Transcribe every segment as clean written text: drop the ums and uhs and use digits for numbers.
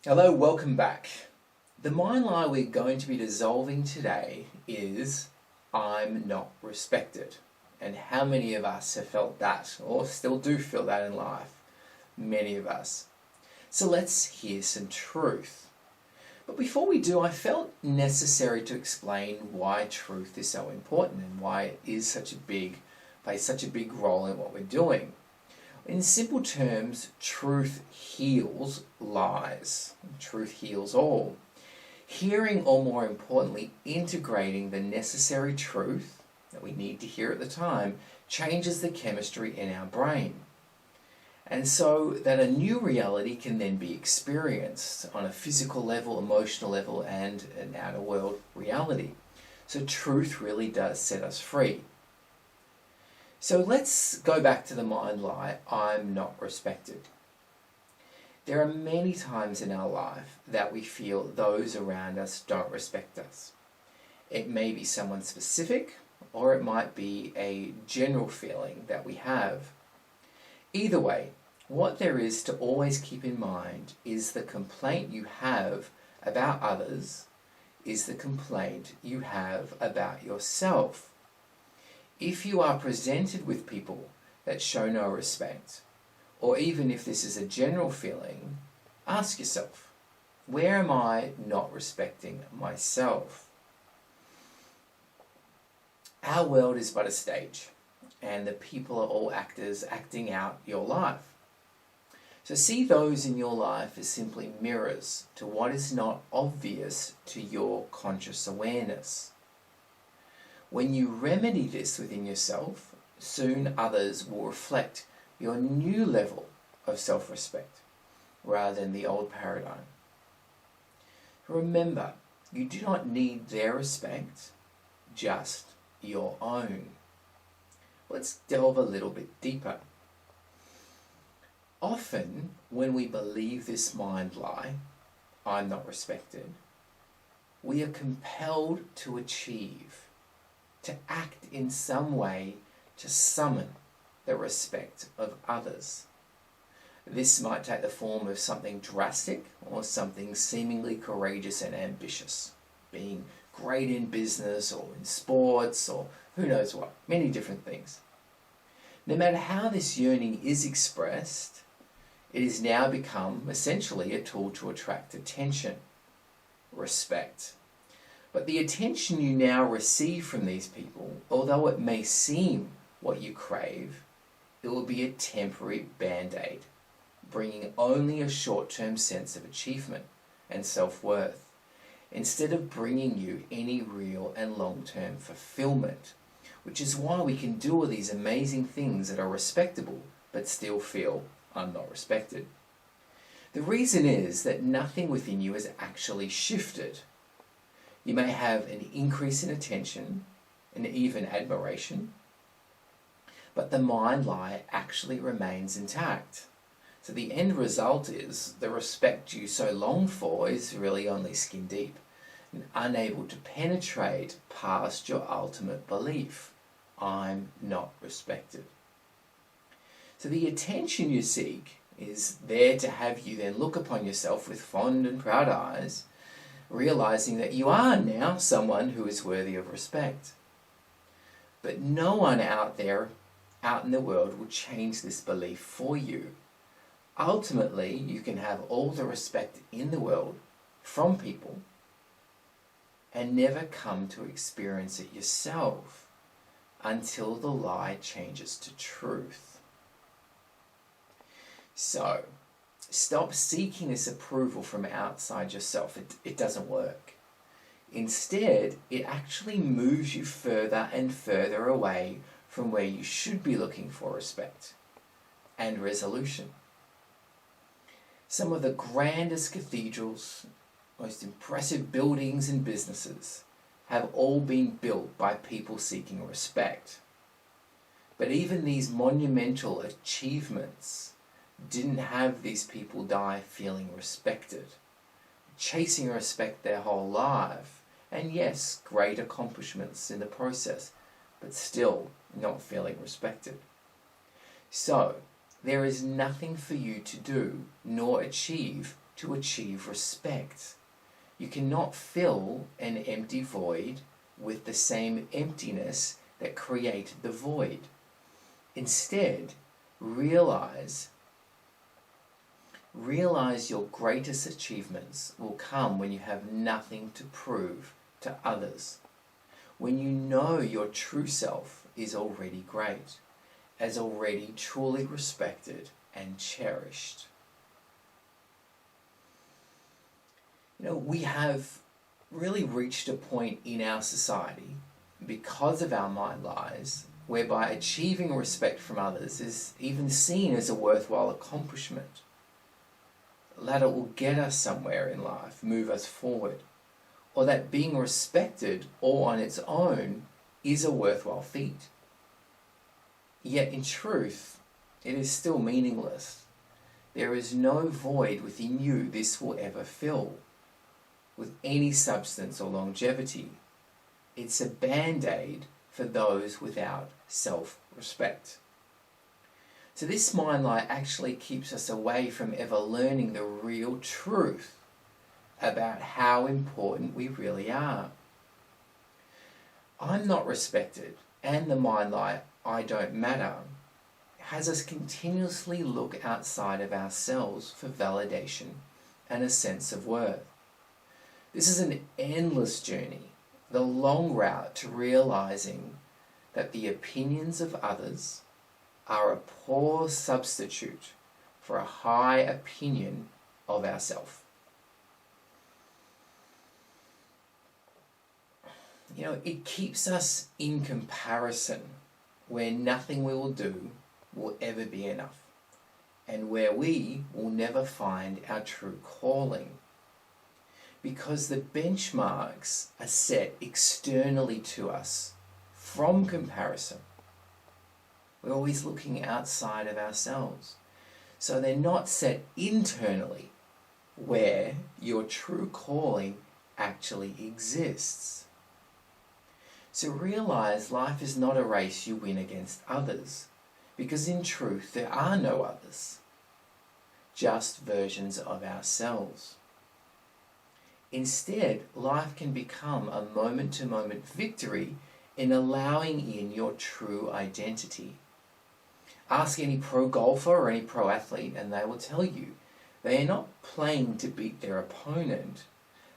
Hello, welcome back. The mind lie we're going to be dissolving today is I'm not respected. And how many of us have felt that or still do feel that in life? Many of us. So let's hear some truth. But before we do, I felt necessary to explain why truth is so important and why it is plays such a big role in what we're doing. In simple terms, truth heals lies. Truth heals all. Hearing, or more importantly, integrating the necessary truth that we need to hear at the time, changes the chemistry in our brain. And so that a new reality can then be experienced on a physical level, emotional level, and an outer world reality. So truth really does set us free. So let's go back to the mind lie, I'm not respected. There are many times in our life that we feel those around us don't respect us. It may be someone specific, or it might be a general feeling that we have. Either way, what there is to always keep in mind is the complaint you have about others is the complaint you have about yourself. If you are presented with people that show no respect, or even if this is a general feeling, ask yourself, where am I not respecting myself? Our world is but a stage, and the people are all actors acting out your life. So see those in your life as simply mirrors to what is not obvious to your conscious awareness. When you remedy this within yourself, soon others will reflect your new level of self-respect rather than the old paradigm. Remember, you do not need their respect, just your own. Let's delve a little bit deeper. Often, when we believe this mind lie, I'm not respected, we are compelled to achieve, to act in some way to summon the respect of others. This might take the form of something drastic or something seemingly courageous and ambitious, being great in business or in sports or who knows what, many different things. No matter how this yearning is expressed, it has now become essentially a tool to attract attention, respect. But the attention you now receive from these people, although it may seem what you crave, it will be a temporary band-aid, bringing only a short-term sense of achievement and self-worth, instead of bringing you any real and long-term fulfillment, which is why we can do all these amazing things that are respectable but still feel I'm not respected. The reason is that nothing within you has actually shifted. You may have an increase in attention and even admiration, but the mind lie actually remains intact. So the end result is the respect you so long for is really only skin deep and unable to penetrate past your ultimate belief, I'm not respected. So the attention you seek is there to have you then look upon yourself with fond and proud eyes, realizing that you are now someone who is worthy of respect. But no one out in the world will change this belief for you. Ultimately, you can have all the respect in the world from people and never come to experience it yourself until the lie changes to truth. So, stop seeking this approval from outside yourself. It doesn't work. Instead, it actually moves you further and further away from where you should be looking for respect and resolution. Some of the grandest cathedrals, most impressive buildings and businesses have all been built by people seeking respect. But even these monumental achievements didn't have these people die feeling respected, chasing respect their whole life, and yes, great accomplishments in the process, but still not feeling respected. So, there is nothing for you to do nor achieve to achieve respect. You cannot fill an empty void with the same emptiness that created the void. Instead, realize your greatest achievements will come when you have nothing to prove to others. When you know your true self is already great, as already truly respected and cherished. We have really reached a point in our society, because of our mind lies, whereby achieving respect from others is even seen as a worthwhile accomplishment. That it will get us somewhere in life, move us forward, or that being respected all on its own is a worthwhile feat. Yet in truth, it is still meaningless. There is no void within you this will ever fill with any substance or longevity. It's a band-aid for those without self-respect. So this mind lie actually keeps us away from ever learning the real truth about how important we really are. I'm not respected, and the mind lie, I don't matter, has us continuously look outside of ourselves for validation and a sense of worth. This is an endless journey, the long route to realizing that the opinions of others are a poor substitute for a high opinion of ourselves. It keeps us in comparison, where nothing we will do will ever be enough, and where we will never find our true calling. Because the benchmarks are set externally to us from comparison. We're always looking outside of ourselves. So they're not set internally, where your true calling actually exists. So realize life is not a race you win against others, because in truth there are no others, just versions of ourselves. Instead, life can become a moment-to-moment victory in allowing in your true identity. Ask any pro golfer or any pro athlete and they will tell you they are not playing to beat their opponent.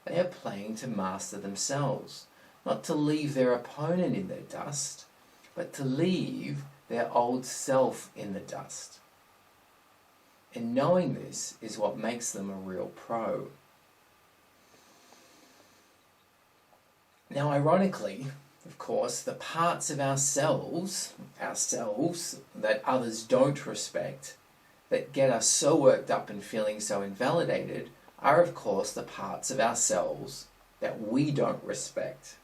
They are playing to master themselves, not to leave their opponent in their dust, but to leave their old self in the dust. And knowing this is what makes them a real pro. Now, ironically, of course, the parts of ourselves that others don't respect, that get us so worked up and feeling so invalidated, are of course the parts of ourselves that we don't respect.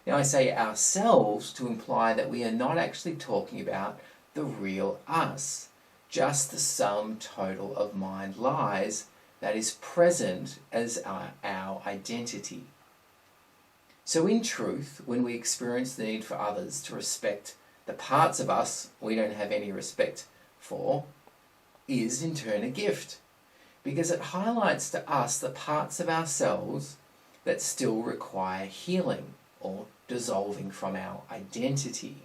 Now I say ourselves to imply that we are not actually talking about the real us, just the sum total of mind lies that is present as our identity. So in truth, when we experience the need for others to respect the parts of us we don't have any respect for, is in turn a gift, because it highlights to us the parts of ourselves that still require healing or dissolving from our identity.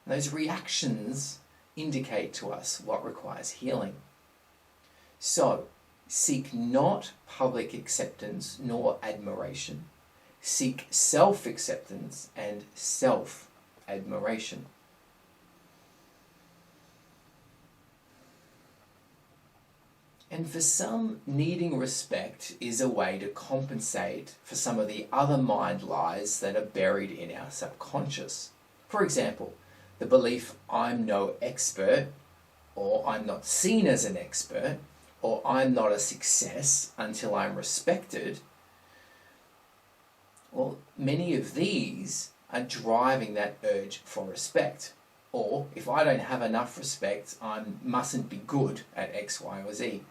And those reactions indicate to us what requires healing. So, seek not public acceptance nor admiration. Seek self-acceptance and self-admiration. And for some, needing respect is a way to compensate for some of the other mind lies that are buried in our subconscious. For example, the belief I'm no expert, or I'm not seen as an expert, or I'm not a success until I'm respected. Well, many of these are driving that urge for respect. Or, if I don't have enough respect, I mustn't be good at X, Y, or Z.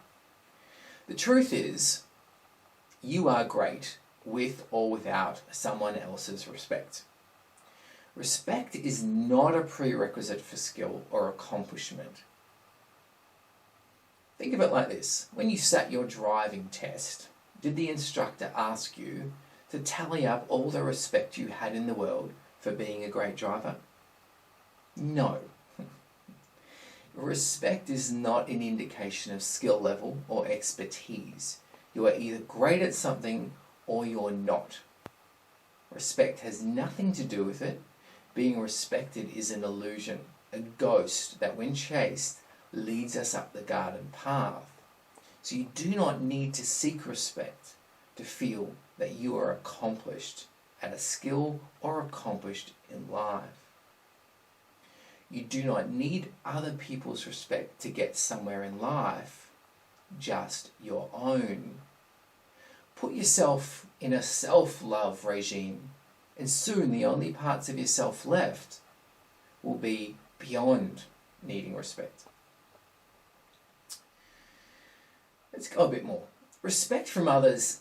The truth is, you are great with or without someone else's respect. Respect is not a prerequisite for skill or accomplishment. Think of it like this. When you sat your driving test, did the instructor ask you to tally up all the respect you had in the world for being a great driver? No. Respect is not an indication of skill level or expertise. You are either great at something or you're not. Respect has nothing to do with it. Being respected is an illusion, a ghost that when chased leads us up the garden path. So you do not need to seek respect to feel that you are accomplished at a skill or accomplished in life. You do not need other people's respect to get somewhere in life, just your own. Put yourself in a self-love regime, and soon the only parts of yourself left will be beyond needing respect. Let's go a bit more. Respect from others,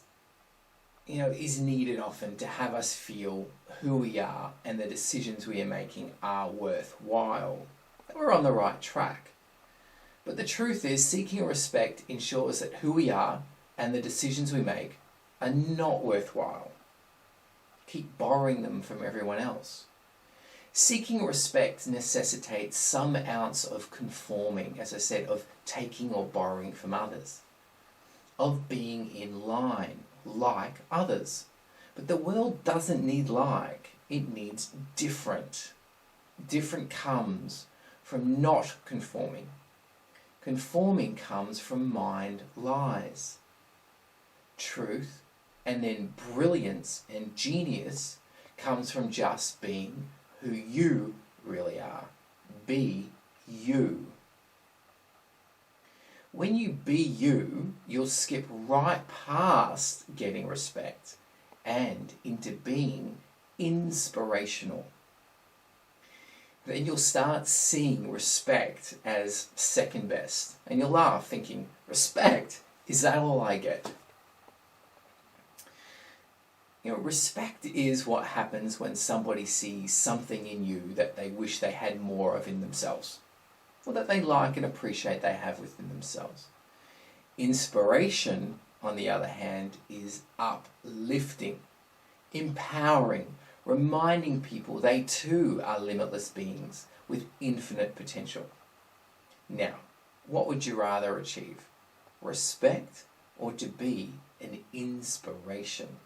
is needed often to have us feel who we are and the decisions we are making are worthwhile, that we're on the right track. But the truth is, seeking respect ensures that who we are and the decisions we make are not worthwhile. Keep borrowing them from everyone else. Seeking respect necessitates some ounce of conforming, as I said, of taking or borrowing from others, of being in line, like others. But the world doesn't need like, it needs different. Different comes from not conforming. Conforming comes from mind lies. Truth, and then brilliance and genius comes from just being who you really are. Be you. When you be you, you'll skip right past getting respect and into being inspirational. Then you'll start seeing respect as second best. And you'll laugh thinking, respect? Is that all I get? Respect is what happens when somebody sees something in you that they wish they had more of in themselves, or that they like and appreciate they have within themselves. Inspiration, on the other hand, is uplifting, empowering, reminding people they too are limitless beings with infinite potential. Now, what would you rather achieve? Respect or to be an inspiration?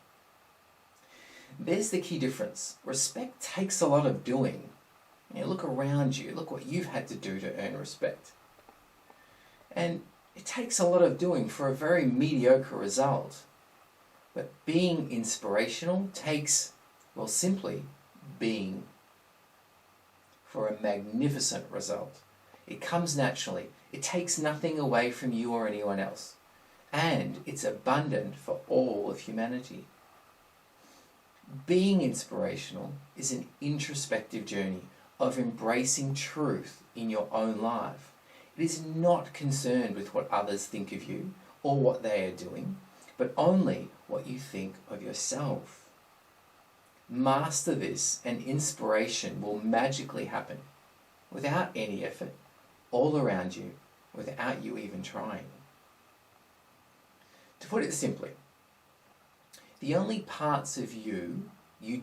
There's the key difference. Respect takes a lot of doing. Look around you. Look what you've had to do to earn respect. And it takes a lot of doing for a very mediocre result. But being inspirational takes, simply being for a magnificent result. It comes naturally. It takes nothing away from you or anyone else. And it's abundant for all of humanity. Being inspirational is an introspective journey of embracing truth in your own life. It is not concerned with what others think of you or what they are doing, but only what you think of yourself. Master this and inspiration will magically happen without any effort, all around you, without you even trying. To put it simply, the only parts of you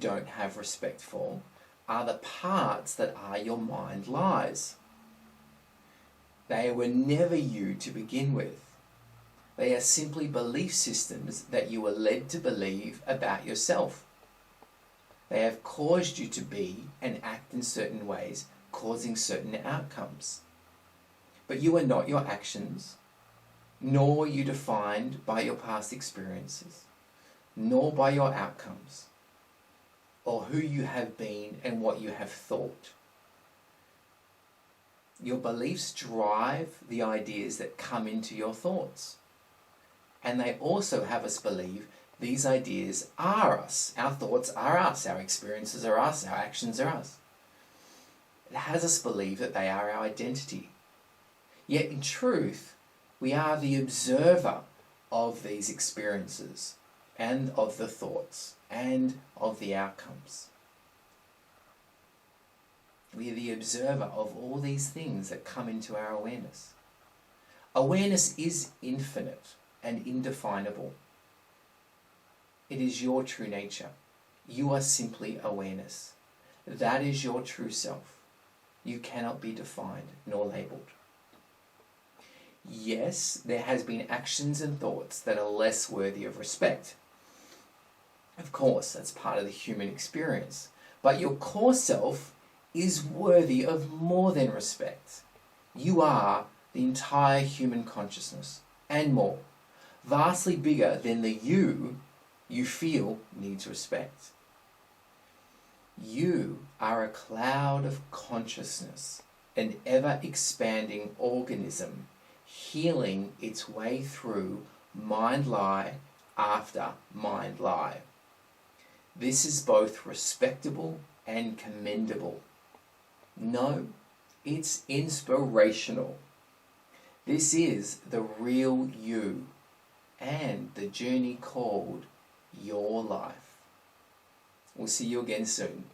don't have respect for are the parts that are your mind lies. They were never you to begin with. They are simply belief systems that you were led to believe about yourself. They have caused you to be and act in certain ways, causing certain outcomes. But you are not your actions, nor are you defined by your past experiences, nor by your outcomes, or who you have been and what you have thought. Your beliefs drive the ideas that come into your thoughts. And they also have us believe these ideas are us. Our thoughts are us. Our experiences are us. Our actions are us. It has us believe that they are our identity. Yet in truth, we are the observer of these experiences and of the thoughts and of the outcomes. We are the observer of all these things that come into our awareness. Awareness is infinite and indefinable. It is your true nature. You are simply awareness. That is your true self. You cannot be defined nor labelled. Yes, there has been actions and thoughts that are less worthy of respect. Of course, that's part of the human experience. But your core self is worthy of more than respect. You are the entire human consciousness and more, vastly bigger than the you feel needs respect. You are a cloud of consciousness, an ever-expanding organism healing its way through mind lie after mind lie. This is both respectable and commendable. No, it's inspirational. This is the real you and the journey called your life. We'll see you again soon.